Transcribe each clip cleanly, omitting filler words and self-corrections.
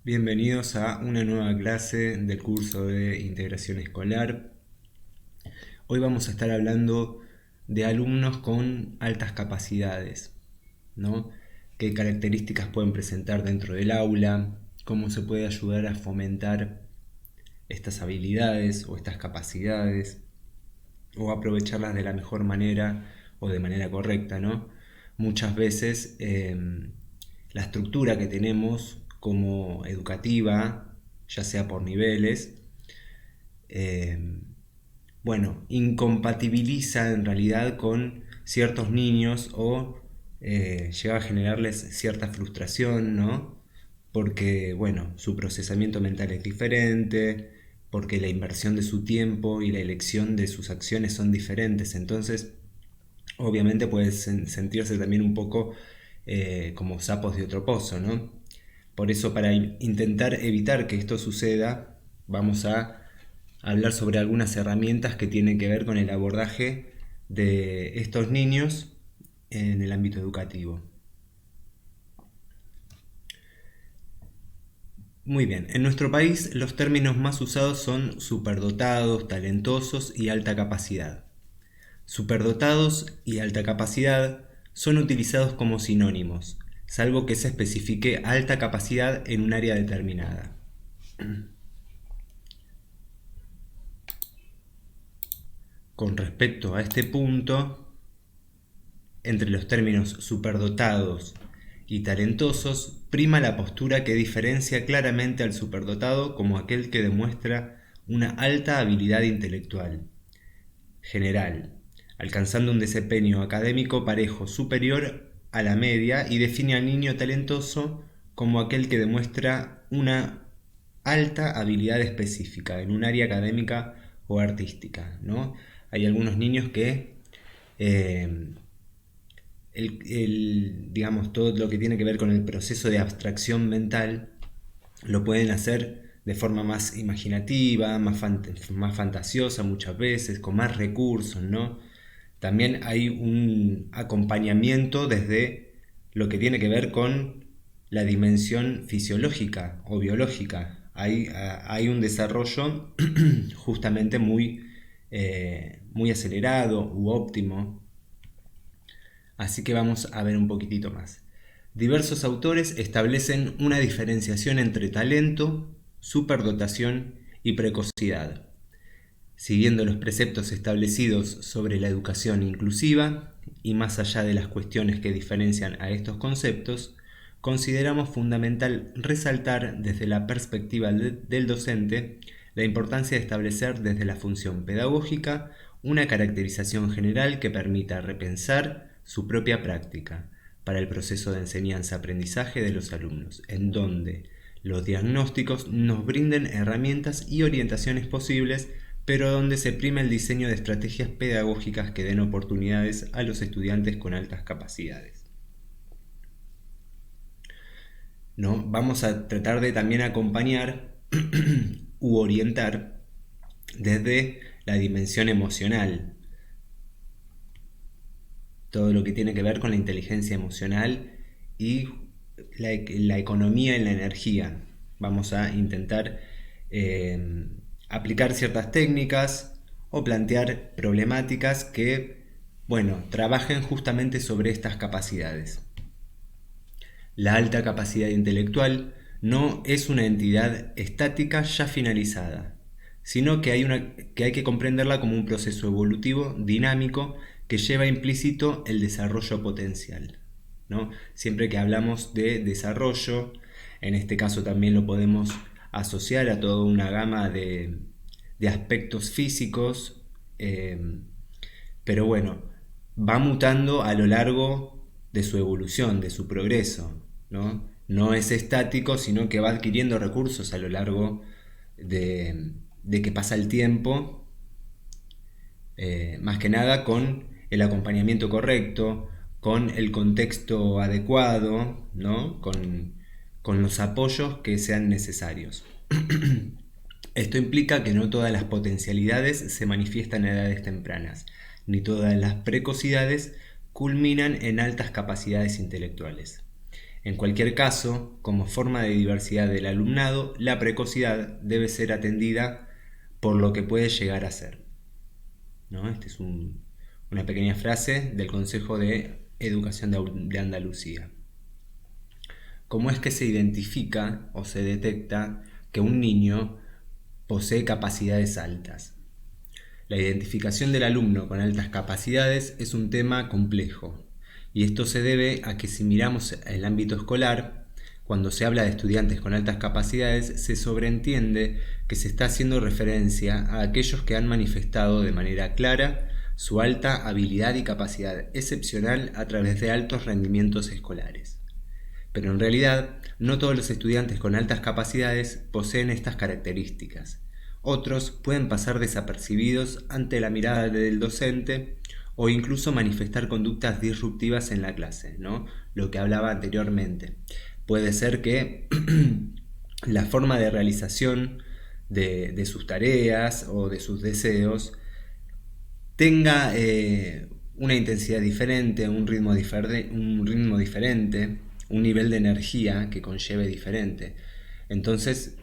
Bienvenidos a una nueva clase del curso de integración escolar. Hoy vamos a estar hablando de alumnos con altas capacidades, ¿no? ¿Qué características pueden presentar dentro del aula? ¿Cómo se puede ayudar a fomentar estas habilidades o estas capacidades? O aprovecharlas de la mejor manera o de manera correcta, ¿no? Muchas veces la estructura que tenemos como educativa, ya sea por niveles, eh, incompatibiliza en realidad con ciertos niños o llega a generarles cierta frustración, ¿no? Porque, su procesamiento mental es diferente, porque la inversión de su tiempo y la elección de sus acciones son diferentes. Entonces, obviamente puede sentirse también un poco como sapos de otro pozo, ¿no? Por eso, para intentar evitar que esto suceda, vamos a hablar sobre algunas herramientas que tienen que ver con el abordaje de estos niños en el ámbito educativo. Muy bien, en nuestro país los términos más usados son superdotados, talentosos y alta capacidad. Superdotados y alta capacidad son utilizados como sinónimos, salvo que se especifique alta capacidad en un área determinada. Con respecto a este punto, entre los términos superdotados y talentosos, prima la postura que diferencia claramente al superdotado como aquel que demuestra una alta habilidad intelectual general, alcanzando un desempeño académico parejo superior a la media, y define al niño talentoso como aquel que demuestra una alta habilidad específica en un área académica o artística, ¿no? Hay algunos niños que eh, digamos, todo lo que tiene que ver con el proceso de abstracción mental lo pueden hacer de forma más imaginativa, más fantasiosa muchas veces, con más recursos, ¿no? También hay un acompañamiento desde lo que tiene que ver con la dimensión fisiológica o biológica. Hay un desarrollo justamente muy acelerado u óptimo. Así que vamos a ver un poquitito más. Diversos autores establecen una diferenciación entre talento, superdotación y precocidad, siguiendo los preceptos establecidos sobre la educación inclusiva, y más allá de las cuestiones que diferencian a estos conceptos, consideramos fundamental resaltar desde la perspectiva del docente la importancia de establecer desde la función pedagógica una caracterización general que permita repensar su propia práctica para el proceso de enseñanza-aprendizaje de los alumnos, en donde los diagnósticos nos brinden herramientas y orientaciones posibles, pero donde se prima el diseño de estrategias pedagógicas que den oportunidades a los estudiantes con altas capacidades, ¿no? Vamos a tratar de también acompañar u orientar desde la dimensión emocional, todo lo que tiene que ver con la inteligencia emocional y la economía en la energía. Vamos a intentar aplicar ciertas técnicas o plantear problemáticas que, trabajen justamente sobre estas capacidades. La alta capacidad intelectual no es una entidad estática ya finalizada, sino que hay que comprenderla como un proceso evolutivo dinámico que lleva implícito el desarrollo potencial, ¿no? Siempre que hablamos de desarrollo, en este caso también lo podemos asociar a toda una gama de aspectos físicos, pero va mutando a lo largo de su evolución, de su progreso, ¿no? No es estático, sino que va adquiriendo recursos a lo largo de que pasa el tiempo, más que nada con el acompañamiento correcto, con el contexto adecuado, ¿no? Con los apoyos que sean necesarios. Esto implica que no todas las potencialidades se manifiestan a edades tempranas, ni todas las precocidades culminan en altas capacidades intelectuales. En cualquier caso, como forma de diversidad del alumnado, la precocidad debe ser atendida por lo que puede llegar a ser, ¿no? Esta es una pequeña frase del Consejo de Educación de Andalucía. ¿Cómo es que se identifica o se detecta que un niño posee capacidades altas? La identificación del alumno con altas capacidades es un tema complejo, y esto se debe a que si miramos el ámbito escolar, cuando se habla de estudiantes con altas capacidades, se sobreentiende que se está haciendo referencia a aquellos que han manifestado de manera clara su alta habilidad y capacidad excepcional a través de altos rendimientos escolares. Pero en realidad, no todos los estudiantes con altas capacidades poseen estas características. Otros pueden pasar desapercibidos ante la mirada del docente o incluso manifestar conductas disruptivas en la clase, ¿no? Lo que hablaba anteriormente. Puede ser que la forma de realización de sus tareas o de sus deseos tenga una intensidad diferente, un ritmo diferente, un nivel de energía que conlleve diferente. Entonces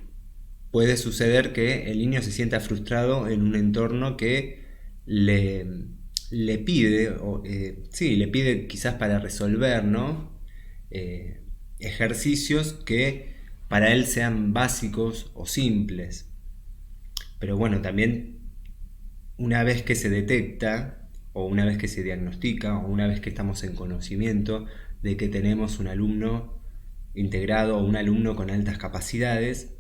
puede suceder que el niño se sienta frustrado en un entorno que le pide, le pide quizás para resolver, ¿no? Ejercicios que para él sean básicos o simples. Pero bueno, también una vez que se detecta, o una vez que se diagnostica, o una vez que estamos en conocimiento de que tenemos un alumno integrado o un alumno con altas capacidades,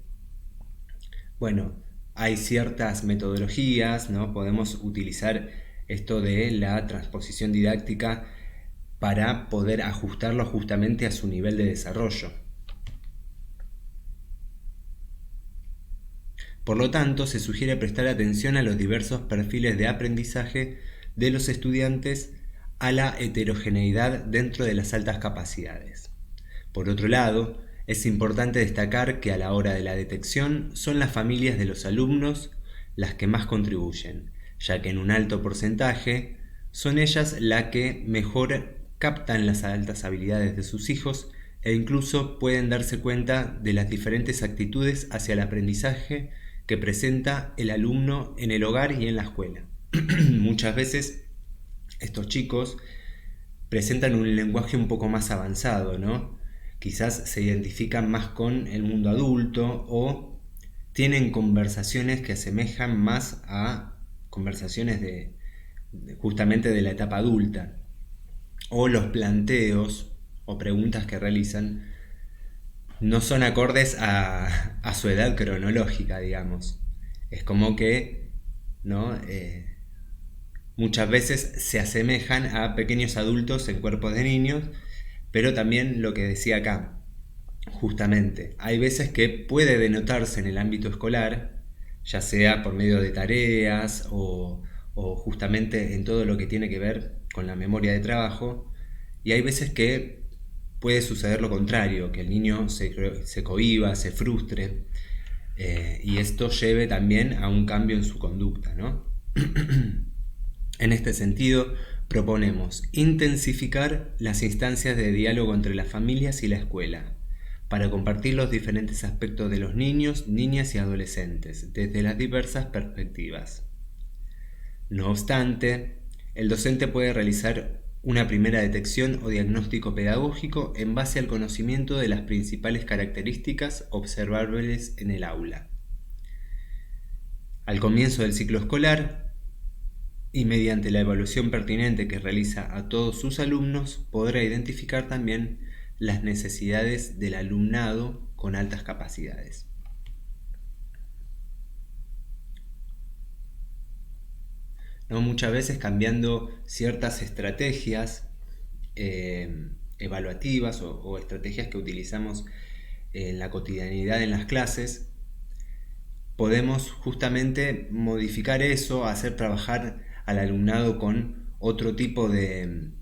bueno, hay ciertas metodologías, ¿no? Podemos utilizar esto de la transposición didáctica para poder ajustarlo justamente a su nivel de desarrollo. Por lo tanto, se sugiere prestar atención a los diversos perfiles de aprendizaje de los estudiantes, a la heterogeneidad dentro de las altas capacidades. Por otro lado, es importante destacar que a la hora de la detección son las familias de los alumnos las que más contribuyen, ya que en un alto porcentaje son ellas las que mejor captan las altas habilidades de sus hijos e incluso pueden darse cuenta de las diferentes actitudes hacia el aprendizaje que presenta el alumno en el hogar y en la escuela. Muchas veces estos chicos presentan un lenguaje un poco más avanzado, ¿no? Quizás se identifican más con el mundo adulto o tienen conversaciones que asemejan más a conversaciones justamente de la etapa adulta, o los planteos o preguntas que realizan no son acordes a su edad cronológica, digamos. Es como que, ¿no? Muchas veces se asemejan a pequeños adultos en cuerpos de niños, pero también lo que decía acá, justamente, hay veces que puede denotarse en el ámbito escolar, ya sea por medio de tareas o justamente en todo lo que tiene que ver con la memoria de trabajo, y hay veces que puede suceder lo contrario, que el niño se cohíba, se frustre, y esto lleve también a un cambio en su conducta, ¿no? En este sentido, proponemos intensificar las instancias de diálogo entre las familias y la escuela, para compartir los diferentes aspectos de los niños, niñas y adolescentes, desde las diversas perspectivas. No obstante, el docente puede realizar una primera detección o diagnóstico pedagógico en base al conocimiento de las principales características observables en el aula. Al comienzo del ciclo escolar, y mediante la evaluación pertinente que realiza a todos sus alumnos, podrá identificar también las necesidades del alumnado con altas capacidades. ¿No? Muchas veces cambiando ciertas estrategias evaluativas o estrategias que utilizamos en la cotidianidad en las clases, podemos justamente modificar eso, hacer trabajar al alumnado con otro tipo de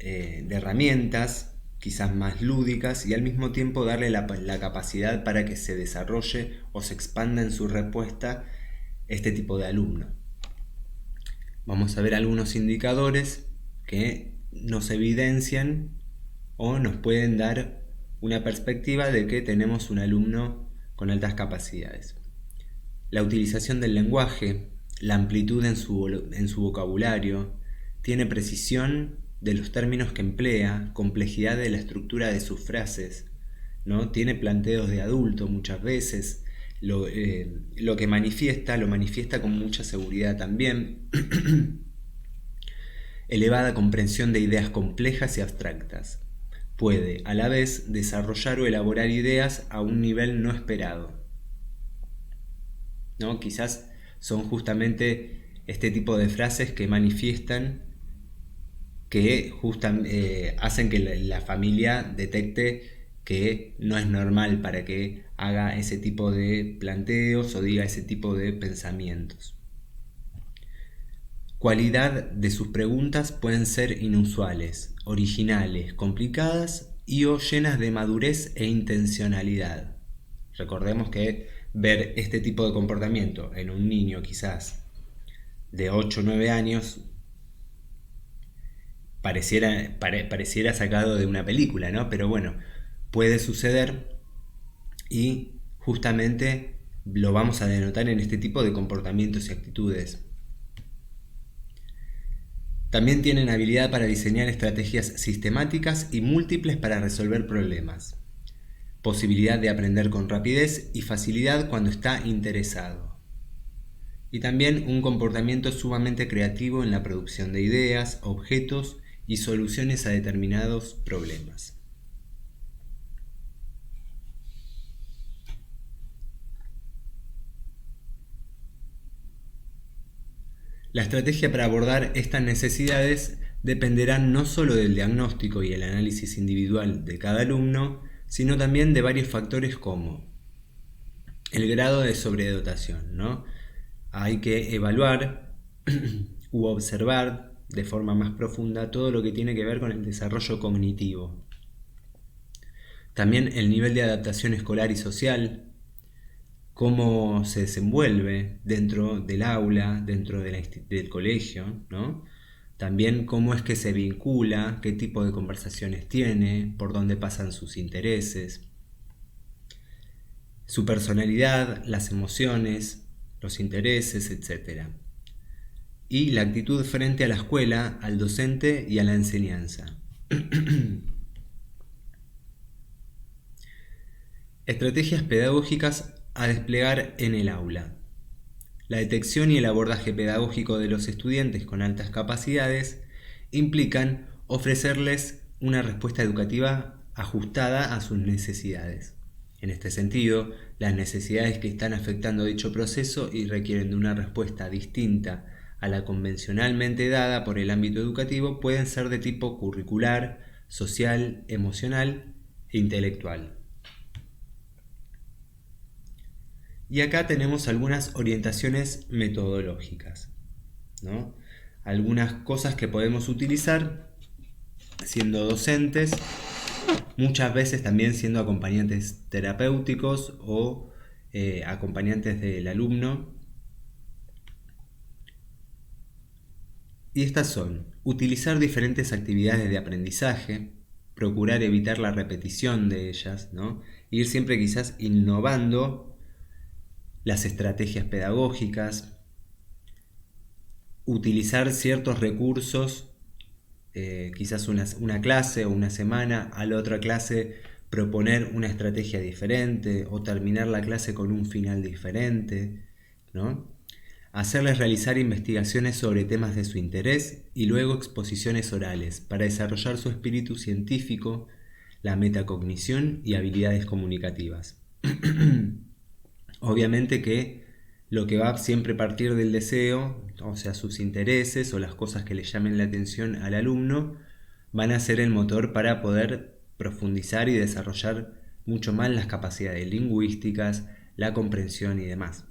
herramientas, quizás más lúdicas, y al mismo tiempo darle la capacidad para que se desarrolle o se expanda en su respuesta este tipo de alumno. Vamos a ver algunos indicadores que nos evidencian o nos pueden dar una perspectiva de que tenemos un alumno con altas capacidades. La utilización del lenguaje, la amplitud en su vocabulario, tiene precisión de los términos que emplea, complejidad de la estructura de sus frases, ¿no? Tiene planteos de adulto muchas veces, lo que manifiesta, lo manifiesta con mucha seguridad también. Elevada comprensión de ideas complejas y abstractas. Puede, a la vez, desarrollar o elaborar ideas a un nivel no esperado, ¿no? Quizás son justamente este tipo de frases que manifiestan que hacen que la familia detecte que no es normal para que haga ese tipo de planteos o diga ese tipo de pensamientos. Cualidad de sus preguntas pueden ser inusuales, originales, complicadas y o llenas de madurez e intencionalidad. Recordemos que ver este tipo de comportamiento en un niño quizás de 8 o 9 años pareciera sacado de una película, ¿no? Pero bueno, puede suceder y justamente lo vamos a denotar en este tipo de comportamientos y actitudes. También tienen habilidad para diseñar estrategias sistemáticas y múltiples para resolver problemas. Posibilidad de aprender con rapidez y facilidad cuando está interesado. Y también un comportamiento sumamente creativo en la producción de ideas, objetos y soluciones a determinados problemas. La estrategia para abordar estas necesidades dependerá no solo del diagnóstico y el análisis individual de cada alumno, sino también de varios factores como el grado de sobredotación, ¿no? Hay que evaluar u observar de forma más profunda todo lo que tiene que ver con el desarrollo cognitivo. También el nivel de adaptación escolar y social, cómo se desenvuelve dentro del aula, dentro del colegio, ¿no? También cómo es que se vincula, qué tipo de conversaciones tiene, por dónde pasan sus intereses, su personalidad, las emociones, los intereses, etc. Y la actitud frente a la escuela, al docente y a la enseñanza. Estrategias pedagógicas a desplegar en el aula. La detección y el abordaje pedagógico de los estudiantes con altas capacidades implican ofrecerles una respuesta educativa ajustada a sus necesidades. En este sentido, las necesidades que están afectando dicho proceso y requieren de una respuesta distinta a la convencionalmente dada por el ámbito educativo pueden ser de tipo curricular, social, emocional e intelectual. Y acá tenemos algunas orientaciones metodológicas, ¿no? Algunas cosas que podemos utilizar siendo docentes, muchas veces también siendo acompañantes terapéuticos o acompañantes del alumno. Y estas son: utilizar diferentes actividades de aprendizaje, procurar evitar la repetición de ellas, ¿no? Ir siempre quizás innovando las estrategias pedagógicas, utilizar ciertos recursos, quizás una clase o una semana, a la otra clase proponer una estrategia diferente o terminar la clase con un final diferente, ¿no? Hacerles realizar investigaciones sobre temas de su interés y luego exposiciones orales para desarrollar su espíritu científico, la metacognición y habilidades comunicativas. Obviamente que lo que va a siempre partir del deseo, o sea, sus intereses o las cosas que le llamen la atención al alumno, van a ser el motor para poder profundizar y desarrollar mucho más las capacidades lingüísticas, la comprensión y demás.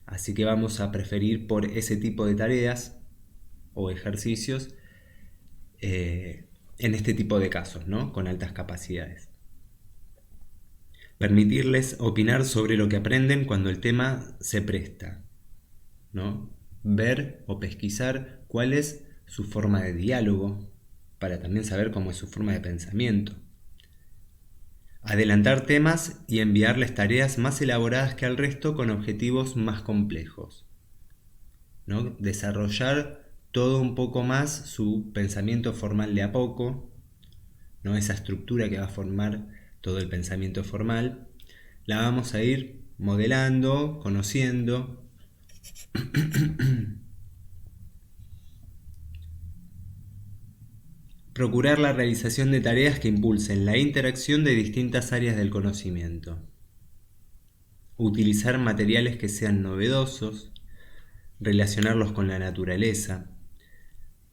Así que vamos a preferir por ese tipo de tareas o ejercicios en este tipo de casos, ¿no? Con altas capacidades. Permitirles opinar sobre lo que aprenden cuando el tema se presta, ¿no? Ver o pesquisar cuál es su forma de diálogo para también saber cómo es su forma de pensamiento. Adelantar temas y enviarles tareas más elaboradas que al resto con objetivos más complejos, ¿no? Desarrollar todo un poco más su pensamiento formal de a poco, ¿no? Esa estructura que va a formar todo el pensamiento formal, la vamos a ir modelando, conociendo. Procurar la realización de tareas que impulsen la interacción de distintas áreas del conocimiento. Utilizar materiales que sean novedosos, relacionarlos con la naturaleza,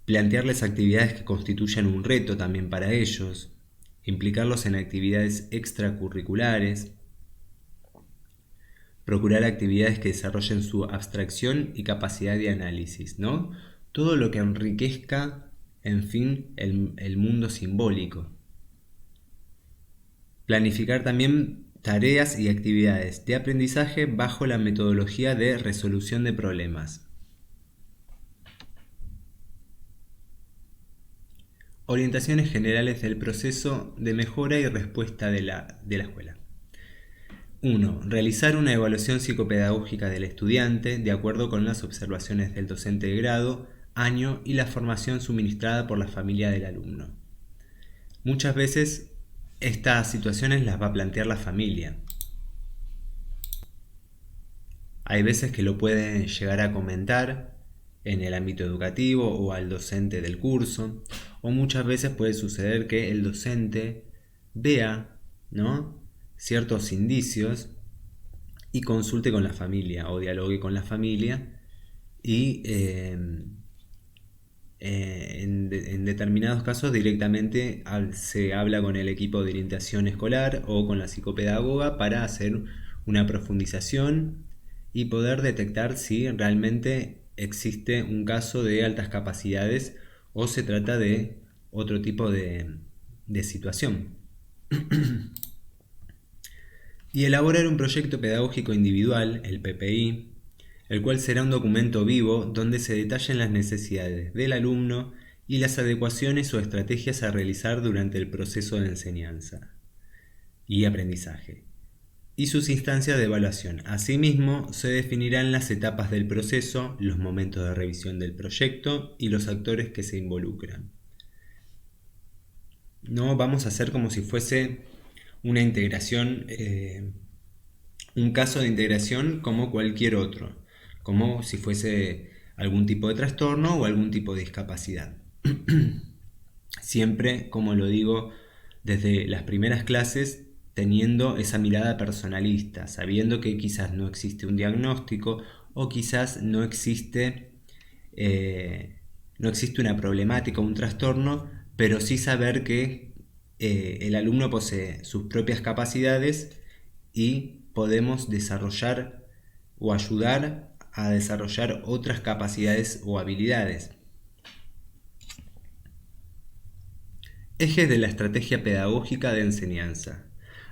plantearles actividades que constituyan un reto también para ellos, implicarlos en actividades extracurriculares, procurar actividades que desarrollen su abstracción y capacidad de análisis, ¿no? Todo lo que enriquezca, en fin, el mundo simbólico. Planificar también tareas y actividades de aprendizaje bajo la metodología de resolución de problemas. Orientaciones generales del proceso de mejora y respuesta de la escuela. 1. Realizar una evaluación psicopedagógica del estudiante de acuerdo con las observaciones del docente de grado, año y la formación suministrada por la familia del alumno. Muchas veces estas situaciones las va a plantear la familia. Hay veces que lo pueden llegar a comentar en el ámbito educativo o al docente del curso, o muchas veces puede suceder que el docente vea, ¿no?, ciertos indicios y consulte con la familia o dialogue con la familia y en determinados casos directamente se habla con el equipo de orientación escolar o con la psicopedagoga para hacer una profundización y poder detectar si realmente existe un caso de altas capacidades o se trata de otro tipo de situación. Y elaborar un proyecto pedagógico individual, el PPI, el cual será un documento vivo donde se detallen las necesidades del alumno y las adecuaciones o estrategias a realizar durante el proceso de enseñanza y aprendizaje, y sus instancias de evaluación. Asimismo, se definirán las etapas del proceso, los momentos de revisión del proyecto y los actores que se involucran. No vamos a hacer como si fuese una integración, un caso de integración como cualquier otro, como si fuese algún tipo de trastorno o algún tipo de discapacidad. Siempre, como lo digo, desde las primeras clases, teniendo esa mirada personalista, sabiendo que quizás no existe un diagnóstico o quizás no existe una problemática, un trastorno, pero sí saber que el alumno posee sus propias capacidades y podemos desarrollar o ayudar a desarrollar otras capacidades o habilidades. Ejes de la estrategia pedagógica de enseñanza.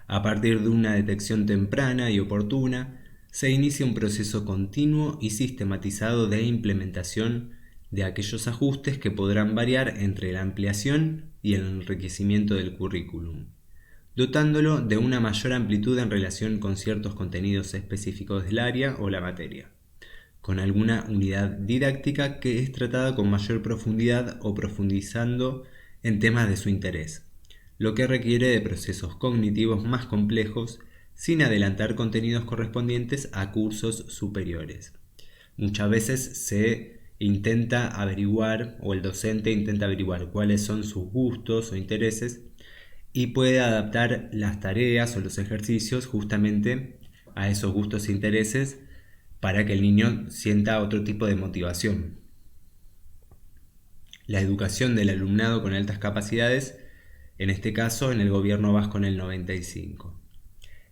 A partir de una detección temprana y oportuna, se inicia un proceso continuo y sistematizado de implementación de aquellos ajustes que podrán variar entre la ampliación y el enriquecimiento del currículum, dotándolo de una mayor amplitud en relación con ciertos contenidos específicos del área o la materia, con alguna unidad didáctica que es tratada con mayor profundidad o profundizando en temas de su interés, lo que requiere de procesos cognitivos más complejos sin adelantar contenidos correspondientes a cursos superiores. Muchas veces se intenta averiguar, o el docente intenta averiguar cuáles son sus gustos o intereses y puede adaptar las tareas o los ejercicios justamente a esos gustos e intereses para que el niño sienta otro tipo de motivación. La educación del alumnado con altas capacidades, en este caso en el gobierno vasco en el 95.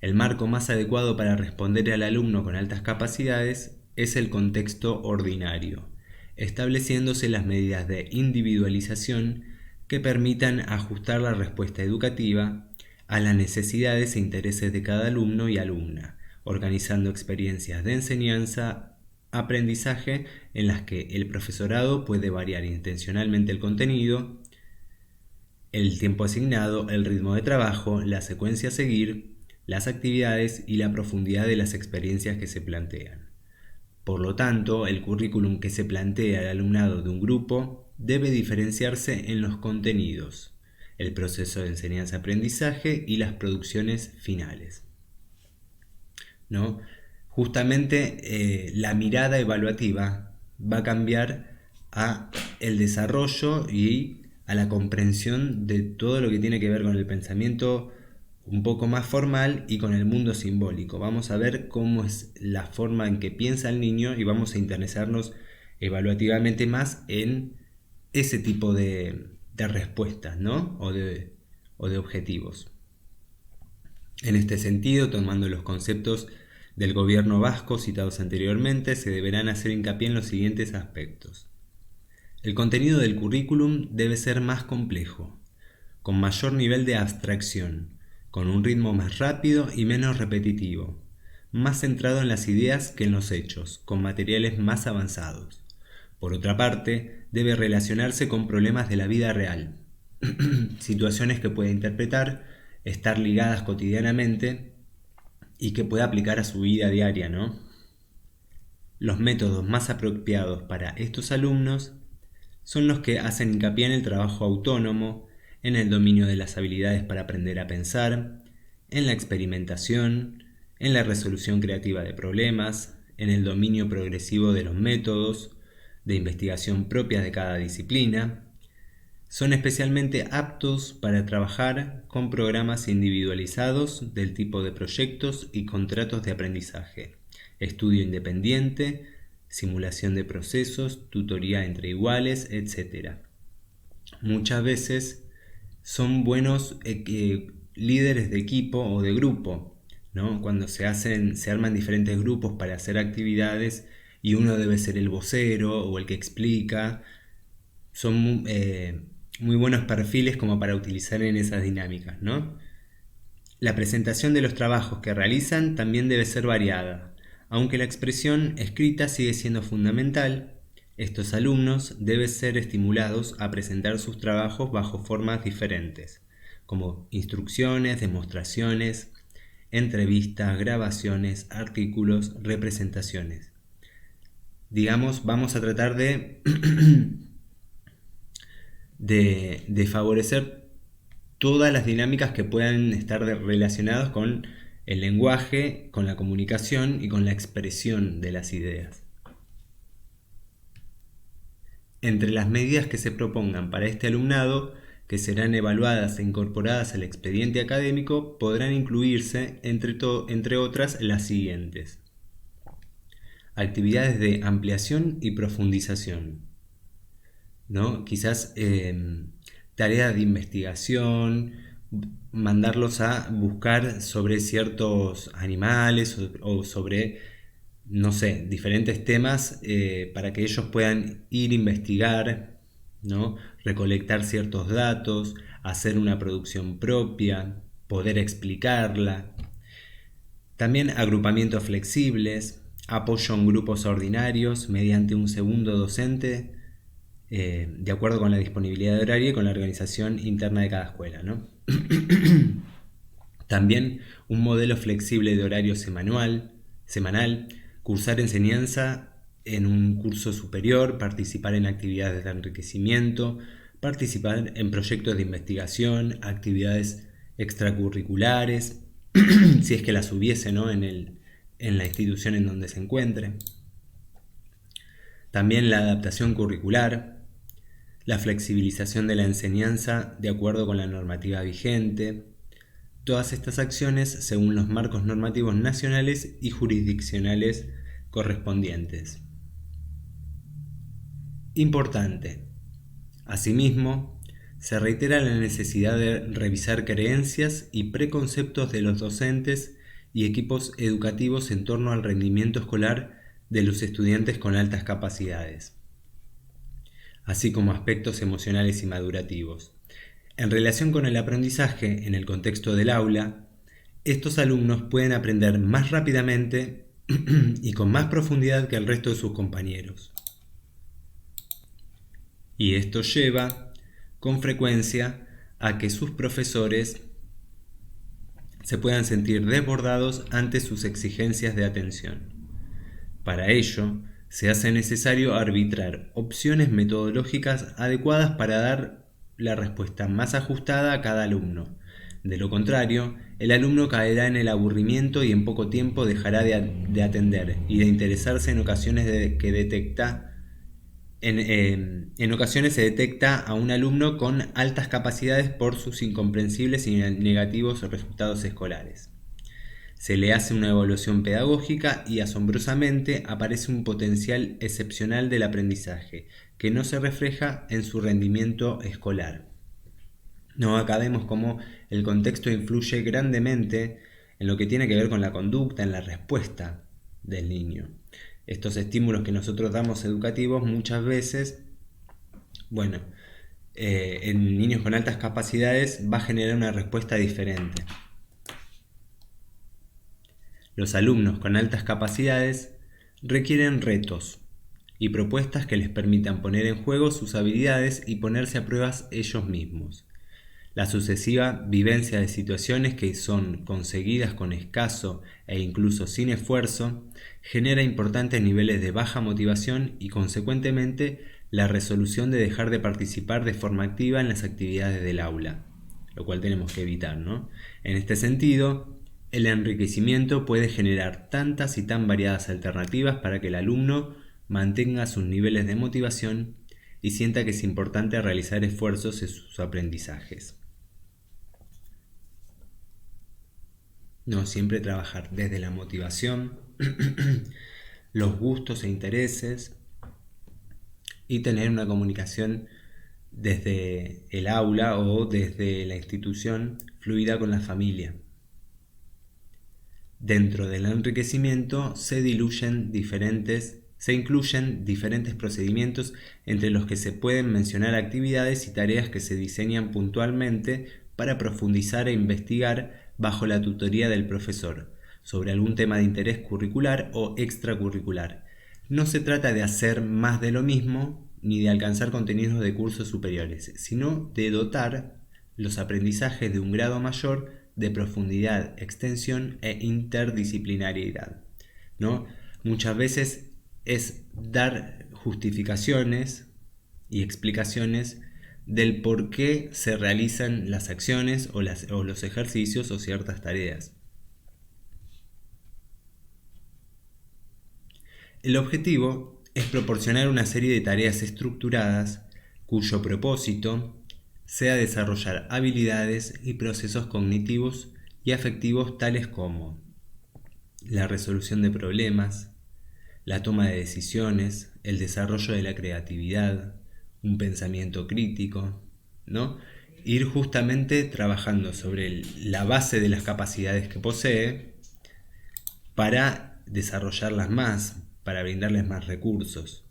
El marco más adecuado para responder al alumno con altas capacidades es el contexto ordinario, estableciéndose las medidas de individualización que permitan ajustar la respuesta educativa a las necesidades e intereses de cada alumno y alumna, organizando experiencias de enseñanza, aprendizaje en las que el profesorado puede variar intencionalmente el contenido, el tiempo asignado, el ritmo de trabajo, la secuencia a seguir, las actividades y la profundidad de las experiencias que se plantean. Por lo tanto, el currículum que se plantea al alumnado de un grupo debe diferenciarse en los contenidos, el proceso de enseñanza-aprendizaje y las producciones finales, ¿no? Justamente la mirada evaluativa va a cambiar a el desarrollo y a la comprensión de todo lo que tiene que ver con el pensamiento un poco más formal y con el mundo simbólico. Vamos a ver cómo es la forma en que piensa el niño y vamos a interesarnos evaluativamente más en ese tipo de respuestas, ¿no? o de objetivos. En este sentido, tomando los conceptos del gobierno vasco citados anteriormente, se deberán hacer hincapié en los siguientes aspectos. El contenido del currículum debe ser más complejo, con mayor nivel de abstracción, con un ritmo más rápido y menos repetitivo, más centrado en las ideas que en los hechos, con materiales más avanzados. Por otra parte, debe relacionarse con problemas de la vida real, situaciones que pueda interpretar, estar ligadas cotidianamente y que pueda aplicar a su vida diaria, ¿no? Los métodos más apropiados para estos alumnos son los que hacen hincapié en el trabajo autónomo, en el dominio de las habilidades para aprender a pensar, en la experimentación, en la resolución creativa de problemas, en el dominio progresivo de los métodos de investigación propias de cada disciplina. Son especialmente aptos para trabajar con programas individualizados del tipo de proyectos y contratos de aprendizaje, estudio independiente, simulación de procesos, tutoría entre iguales, etc. Muchas veces son buenos líderes de equipo o de grupo, ¿no? Cuando se arman diferentes grupos para hacer actividades y uno debe ser el vocero o el que explica. Son muy buenos perfiles como para utilizar en esas dinámicas, ¿no? La presentación de los trabajos que realizan también debe ser variada. Aunque la expresión escrita sigue siendo fundamental, estos alumnos deben ser estimulados a presentar sus trabajos bajo formas diferentes, como instrucciones, demostraciones, entrevistas, grabaciones, artículos, representaciones. Digamos, vamos a tratar de favorecer todas las dinámicas que puedan estar relacionadas con el lenguaje, con la comunicación y con la expresión de las ideas. Entre las medidas que se propongan para este alumnado, que serán evaluadas e incorporadas al expediente académico, podrán incluirse, entre otras, las siguientes. Actividades de ampliación y profundización, ¿no? Quizás tareas de investigación, mandarlos a buscar sobre ciertos animales o sobre, no sé, diferentes temas para que ellos puedan ir a investigar, ¿no? Recolectar ciertos datos, hacer una producción propia, poder explicarla. También agrupamientos flexibles, apoyo en grupos ordinarios mediante un segundo docente, de acuerdo con la disponibilidad de horario y con la organización interna de cada escuela, ¿no? También un modelo flexible de horario semanal, cursar enseñanza en un curso superior, participar en actividades de enriquecimiento, participar en proyectos de investigación, actividades extracurriculares, si es que las hubiese, ¿no? en la institución en donde se encuentre. También la adaptación curricular, la flexibilización de la enseñanza de acuerdo con la normativa vigente. Todas estas acciones según los marcos normativos nacionales y jurisdiccionales correspondientes. Importante. Asimismo, se reitera la necesidad de revisar creencias y preconceptos de los docentes y equipos educativos en torno al rendimiento escolar de los estudiantes con altas capacidades, así como aspectos emocionales y madurativos. En relación con el aprendizaje en el contexto del aula, estos alumnos pueden aprender más rápidamente y con más profundidad que el resto de sus compañeros. Y esto lleva, con frecuencia, a que sus profesores se puedan sentir desbordados ante sus exigencias de atención. Para ello, se hace necesario arbitrar opciones metodológicas adecuadas para dar la respuesta más ajustada a cada alumno. De lo contrario, el alumno caerá en el aburrimiento y en poco tiempo dejará de atender y de interesarse en ocasiones en ocasiones se detecta a un alumno con altas capacidades por sus incomprensibles y negativos resultados escolares. Se le hace una evaluación pedagógica y asombrosamente aparece un potencial excepcional del aprendizaje, que no se refleja en su rendimiento escolar. Acá vemos cómo el contexto influye grandemente en lo que tiene que ver con la conducta, en la respuesta del niño. Estos estímulos que nosotros damos educativos muchas veces, en niños con altas capacidades va a generar una respuesta diferente. Los alumnos con altas capacidades requieren retos y propuestas que les permitan poner en juego sus habilidades y ponerse a pruebas ellos mismos. La sucesiva vivencia de situaciones que son conseguidas con escaso e incluso sin esfuerzo genera importantes niveles de baja motivación y consecuentemente la resolución de dejar de participar de forma activa en las actividades del aula, lo cual tenemos que evitar, ¿no? En este sentido, el enriquecimiento puede generar tantas y tan variadas alternativas para que el alumno mantenga sus niveles de motivación y sienta que es importante realizar esfuerzos en sus aprendizajes. No siempre trabajar desde la motivación, los gustos e intereses y tener una comunicación desde el aula o desde la institución fluida con la familia. Dentro del enriquecimiento se incluyen diferentes procedimientos entre los que se pueden mencionar actividades y tareas que se diseñan puntualmente para profundizar e investigar bajo la tutoría del profesor sobre algún tema de interés curricular o extracurricular. No se trata de hacer más de lo mismo ni de alcanzar contenidos de cursos superiores, sino de dotar los aprendizajes de un grado mayor de profundidad, extensión e interdisciplinariedad, ¿no? Muchas veces es dar justificaciones y explicaciones del por qué se realizan las acciones o los ejercicios o ciertas tareas. El objetivo es proporcionar una serie de tareas estructuradas cuyo propósito sea desarrollar habilidades y procesos cognitivos y afectivos tales como la resolución de problemas, la toma de decisiones, el desarrollo de la creatividad, un pensamiento crítico, ¿no? Ir justamente trabajando sobre la base de las capacidades que posee para desarrollarlas más, para brindarles más recursos.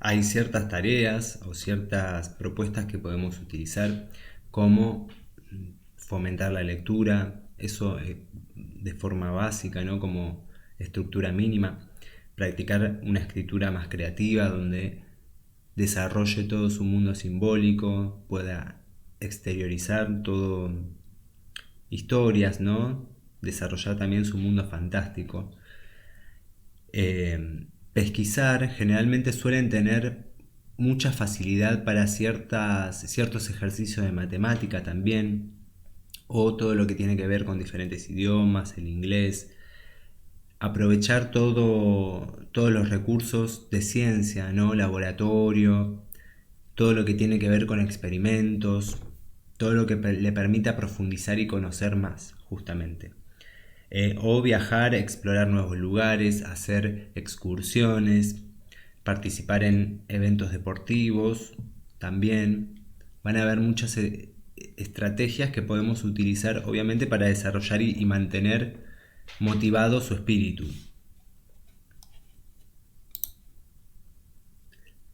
Hay ciertas tareas o ciertas propuestas que podemos utilizar como fomentar la lectura, eso de forma básica, ¿no? Como estructura mínima, practicar una escritura más creativa donde desarrolle todo su mundo simbólico, pueda exteriorizar todo historias, ¿no? Desarrollar también su mundo fantástico. Pesquisar generalmente suelen tener mucha facilidad para ciertos ejercicios de matemática también, o todo lo que tiene que ver con diferentes idiomas, el inglés. Aprovechar todos los recursos de ciencia, ¿no? Laboratorio, todo lo que tiene que ver con experimentos, todo lo que le permita profundizar y conocer más, justamente. O viajar, explorar nuevos lugares, hacer excursiones, participar en eventos deportivos, también van a haber muchas estrategias que podemos utilizar, obviamente, para desarrollar y mantener motivado su espíritu.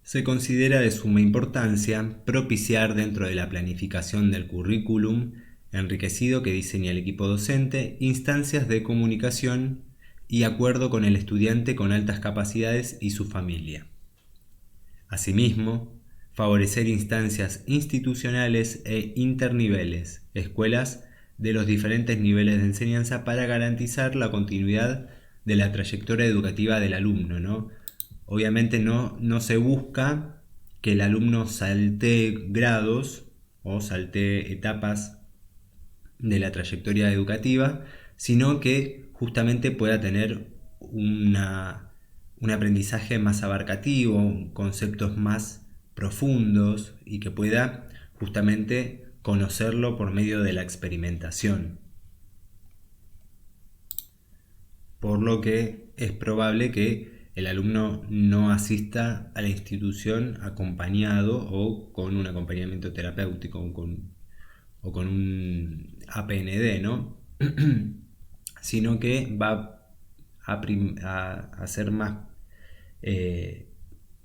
Se considera de suma importancia propiciar dentro de la planificación del currículum enriquecido que diseña el equipo docente instancias de comunicación y acuerdo con el estudiante con altas capacidades y su familia. Asimismo, favorecer instancias institucionales e interniveles, escuelas de los diferentes niveles de enseñanza para garantizar la continuidad de la trayectoria educativa del alumno, ¿no? Obviamente no se busca que el alumno saltee grados o saltee etapas de la trayectoria educativa, sino que justamente pueda tener un aprendizaje más abarcativo, conceptos más profundos y que pueda justamente conocerlo por medio de la experimentación. Por lo que es probable que el alumno no asista a la institución acompañado o con un acompañamiento terapéutico o con un APND, ¿no? Sino que va a ser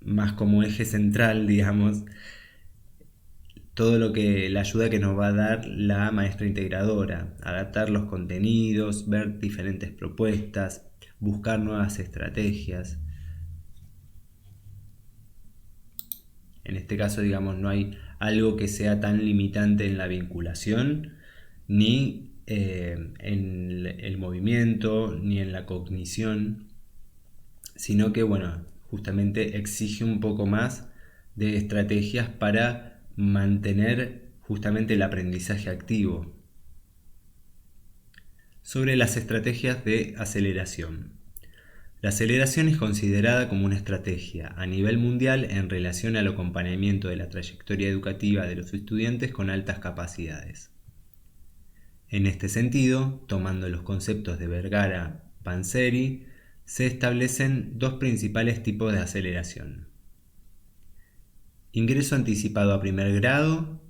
más como eje central, digamos, todo lo que la ayuda que nos va a dar la maestra integradora, adaptar los contenidos, ver diferentes propuestas, buscar nuevas estrategias. En este caso, digamos, no hay algo que sea tan limitante en la vinculación, ni en el movimiento, ni en la cognición, sino que, bueno, justamente exige un poco más de estrategias para mantener justamente el aprendizaje activo. Sobre las estrategias de aceleración. La aceleración es considerada como una estrategia a nivel mundial en relación al acompañamiento de la trayectoria educativa de los estudiantes con altas capacidades. En este sentido, tomando los conceptos de Vergara-Panzeri, se establecen dos principales tipos de aceleración. Ingreso anticipado a primer grado.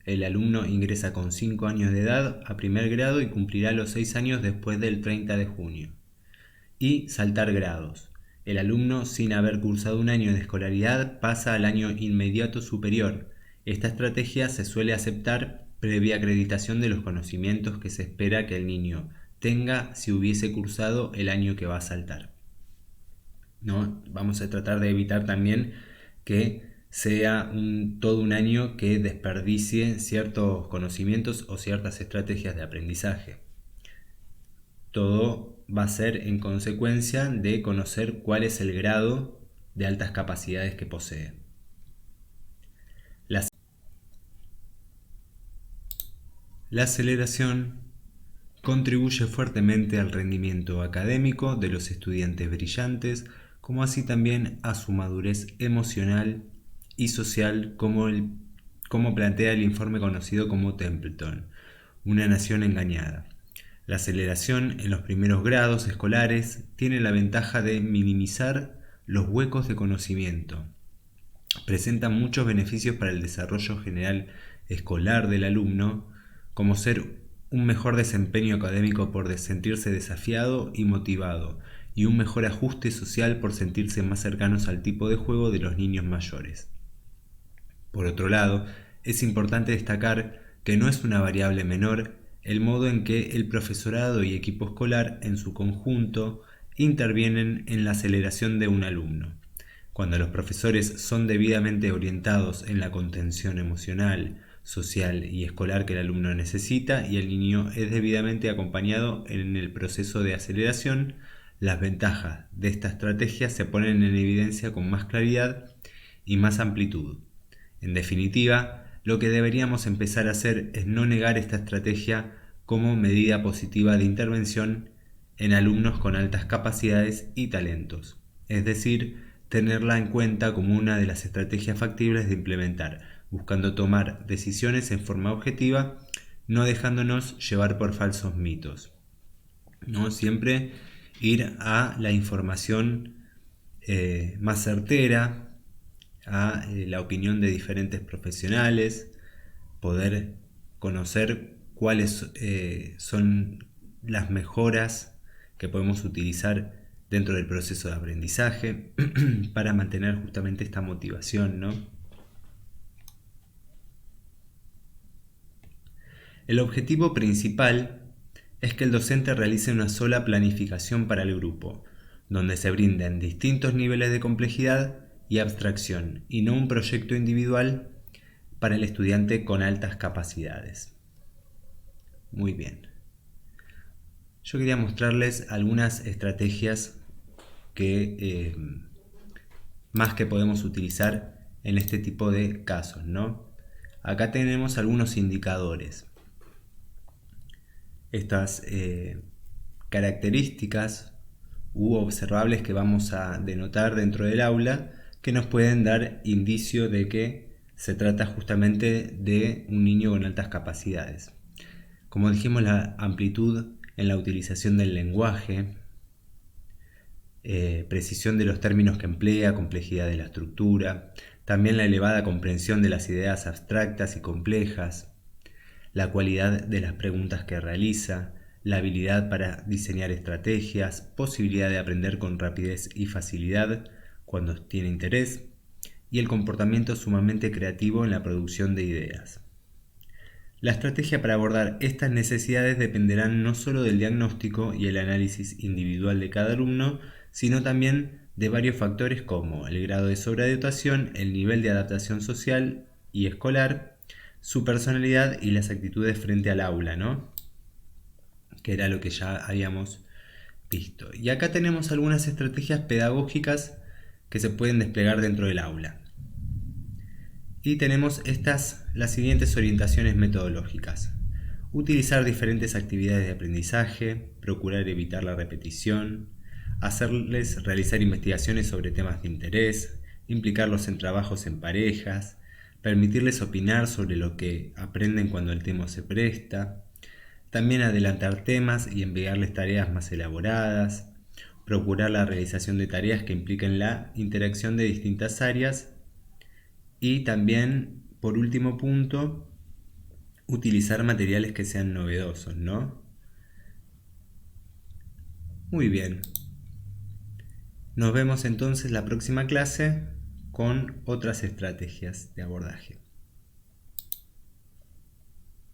El alumno ingresa con 5 años de edad a primer grado y cumplirá los 6 años después del 30 de junio. Y saltar grados. El alumno, sin haber cursado un año de escolaridad, pasa al año inmediato superior. Esta estrategia se suele aceptar previa acreditación de los conocimientos que se espera que el niño tenga si hubiese cursado el año que va a saltar. ¿No? Vamos a tratar de evitar también que sea todo un año que desperdicie ciertos conocimientos o ciertas estrategias de aprendizaje. Todo va a ser en consecuencia de conocer cuál es el grado de altas capacidades que posee. La aceleración contribuye fuertemente al rendimiento académico de los estudiantes brillantes, como así también a su madurez emocional y social, como plantea el informe conocido como Templeton, una nación engañada. La aceleración en los primeros grados escolares tiene la ventaja de minimizar los huecos de conocimiento. Presenta muchos beneficios para el desarrollo general escolar del alumno, como ser un mejor desempeño académico por sentirse desafiado y motivado, y un mejor ajuste social por sentirse más cercanos al tipo de juego de los niños mayores. Por otro lado, es importante destacar que no es una variable menor el modo en que el profesorado y equipo escolar en su conjunto intervienen en la aceleración de un alumno. Cuando los profesores son debidamente orientados en la contención emocional, social y escolar que el alumno necesita y el niño es debidamente acompañado en el proceso de aceleración, las ventajas de esta estrategia se ponen en evidencia con más claridad y más amplitud. En definitiva, lo que deberíamos empezar a hacer es no negar esta estrategia como medida positiva de intervención en alumnos con altas capacidades y talentos, es decir, tenerla en cuenta como una de las estrategias factibles de implementar, buscando tomar decisiones en forma objetiva, no dejándonos llevar por falsos mitos. ¿No? Siempre ir a la información más certera, a la opinión de diferentes profesionales, poder conocer cuáles son las mejoras que podemos utilizar dentro del proceso de aprendizaje para mantener justamente esta motivación, ¿no? El objetivo principal es que el docente realice una sola planificación para el grupo, donde se brinden distintos niveles de complejidad y abstracción, y no un proyecto individual para el estudiante con altas capacidades. Muy bien. Yo quería mostrarles algunas estrategias que más que podemos utilizar en este tipo de casos, ¿no? Acá tenemos algunos indicadores. Estas características u observables que vamos a denotar dentro del aula que nos pueden dar indicio de que se trata justamente de un niño con altas capacidades. Como dijimos, la amplitud en la utilización del lenguaje, precisión de los términos que emplea, complejidad de la estructura, también la elevada comprensión de las ideas abstractas y complejas, la cualidad de las preguntas que realiza, la habilidad para diseñar estrategias, posibilidad de aprender con rapidez y facilidad cuando tiene interés, y el comportamiento sumamente creativo en la producción de ideas. La estrategia para abordar estas necesidades dependerá no solo del diagnóstico y el análisis individual de cada alumno, sino también de varios factores como el grado de sobredotación, el nivel de adaptación social y escolar, su personalidad y las actitudes frente al aula, ¿no? Que era lo que ya habíamos visto. Y acá tenemos algunas estrategias pedagógicas que se pueden desplegar dentro del aula. Y tenemos las siguientes orientaciones metodológicas. Utilizar diferentes actividades de aprendizaje, procurar evitar la repetición, hacerles realizar investigaciones sobre temas de interés, implicarlos en trabajos en parejas, permitirles opinar sobre lo que aprenden cuando el tema se presta, también adelantar temas y enviarles tareas más elaboradas, procurar la realización de tareas que impliquen la interacción de distintas áreas y también, por último punto, utilizar materiales que sean novedosos, ¿no? Muy bien. Nos vemos entonces la próxima clase con otras estrategias de abordaje.